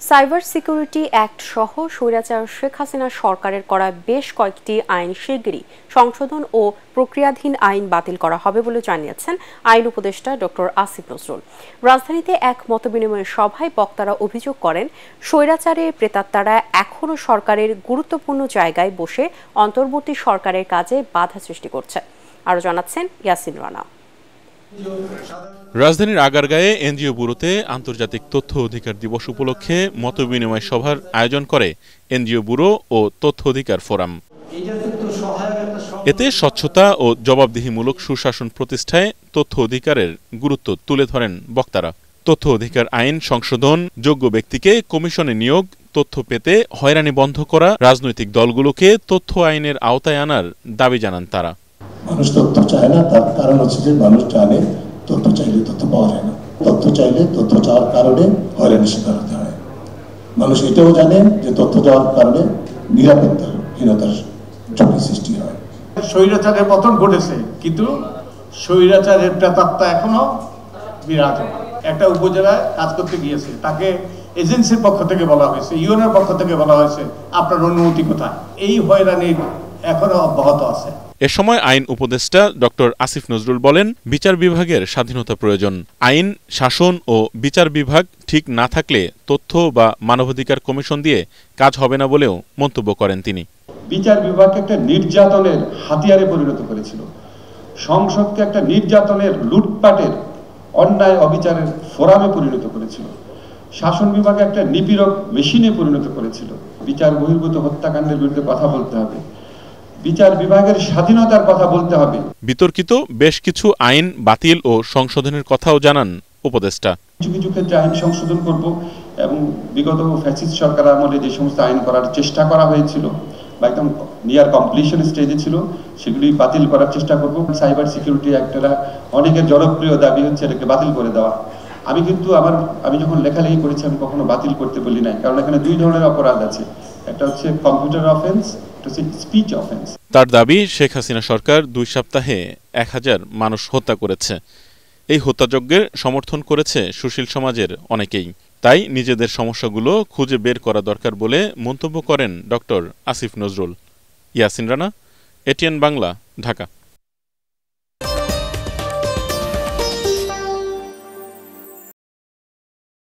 Cyber security act সহ স্বৈরাচার শেখ হাসিনা সরকারের করা বেশ কয়েকটি আইন শিগগিরই সংশোধন ও প্রক্রিয়াধীন আইন বাতিল করা হবে বলে জানিয়েছেন আইন উপদেষ্টা ডক্টর আসিফ নজরুল। রাজধানীতে এক মতবিনিময় সভায় বক্তারা অভিযোগ করেন, স্বৈরাচারের প্রেতাত্মারা এখনও সরকারের গুরুত্বপূর্ণ জায়গায় বসে অন্তর্বর্তী সরকারের কাজে বাধা সৃষ্টি করছে। আরও জানাচ্ছেন ইয়াসিন রানা। রাজধানীর আগারগাঁয়ে এনজিও ব্যুরোতে আন্তর্জাতিক তথ্য অধিকার দিবস উপলক্ষে মতবিনিময় সভার আয়োজন করে এনজিও ব্যুরো ও তথ্য অধিকার ফোরাম। এতে স্বচ্ছতা ও জবাবদিহিমূলক সুশাসন প্রতিষ্ঠায় তথ্য অধিকারের গুরুত্ব তুলে ধরেন বক্তারা। তথ্য অধিকার আইন সংশোধন, যোগ্য ব্যক্তিকে কমিশনে নিয়োগ, তথ্য পেতে হয়রানি বন্ধ করা, রাজনৈতিক দলগুলোকে তথ্য আইনের আওতায় আনার দাবি জানান তারা। মানুষ তথ্য চায় না, তার কারণ হচ্ছে যে মানুষ জানে তথ্য চাইলে তথ্য পাওয়া যায় না, তথ্য চাইলে তথ্য চাওয়ার কারণে হয়রানির শিকার হতে হয়। মানুষ এটাও জানে যে তথ্য চাওয়ার কারণে নিরাপত্তাহীনতার ঝুঁকি সৃষ্টি হয়। স্বৈরাচারের পতন ঘটেছে, কিন্তু স্বৈরাচারের প্রেতাত্মা এখনো বিরাজমান। একটা উপজেলায় কাজ করতে গিয়েছে, তাকে এজেন্সির পক্ষ থেকে বলা হয়েছে, ইউএনের পক্ষ থেকে বলা হয়েছে আপনার অনুমতি কোথায়। এই হয়রানি এখনো অব্যাহত আছে। এ সময় আইন উপদেষ্টা ডক্টর আসিফ নজরুল বলেন, বিচার বিভাগের স্বাধীনতা প্রয়োজন। আইন, শাসন ও বিচার বিভাগ ঠিক না থাকলে তথ্য বা মানবাধিকার কমিশন দিয়ে কাজ হবে না বলেও মন্তব্য করেন তিনি। বিচার বিভাগকে একটা নির্যাতনের হাতিয়ারে পরিণত করেছিল, সংসদকে একটা নির্যাতনের, লুটপাটের, অন্যায় অবিচারের ফোরামে পরিণত করেছিল, শাসন বিভাগে একটা নিপীড়ক মেশিনে পরিণত করেছিল। বিচার বহির্ভূত হত্যাকাণ্ডের বিরুদ্ধে কথা বলতে হবে, বিচার বিভাগের স্বাধীনতার কথা বলতে হবে। বিতর্কিত বেশ কিছু আইন বাতিল ও সংশোধনের কথাও জানান উপদেষ্টা। কিছু কিছু ক্ষেত্রে আইন সংশোধন করব এবং বিগত ফ্যাসিস্ট সরকার আমলে যে সমস্ত আইন করার চেষ্টা করা হয়েছিল বা একদম নিয়ার কমপ্লিশন স্টেজে ছিল, সেগুলি বাতিল করার চেষ্টা করব। সাইবার সিকিউরিটি অ্যাক্টটা অনেকের জনপ্রিয় দাবি হচ্ছে এটাকে বাতিল করে দেওয়া। আমি যখন লেখালেখি করেছি আমি কখনো বাতিল করতে বলি নাই, কারণ এখানে দুই ধরনের অপরাধ আছে, একটা হচ্ছে কম্পিউটার অফেন্স, একটা হচ্ছে স্পিচ অফেন্স। তার দাবি, শেখ হাসিনা সরকার 2 সপ্তাহে 1000 মানুষ হত্যা করেছে। এই হত্যাযজ্ঞের সমর্থন করেছে সুশীল সমাজের অনেকেই। তাই নিজেদের সমস্যাগুলো খুঁজে বের করা দরকার বলে মন্তব্য করেন ডক্টর আসিফ নজরুল। ইয়াসিন রানা, এটিএন বাংলা, ঢাকা।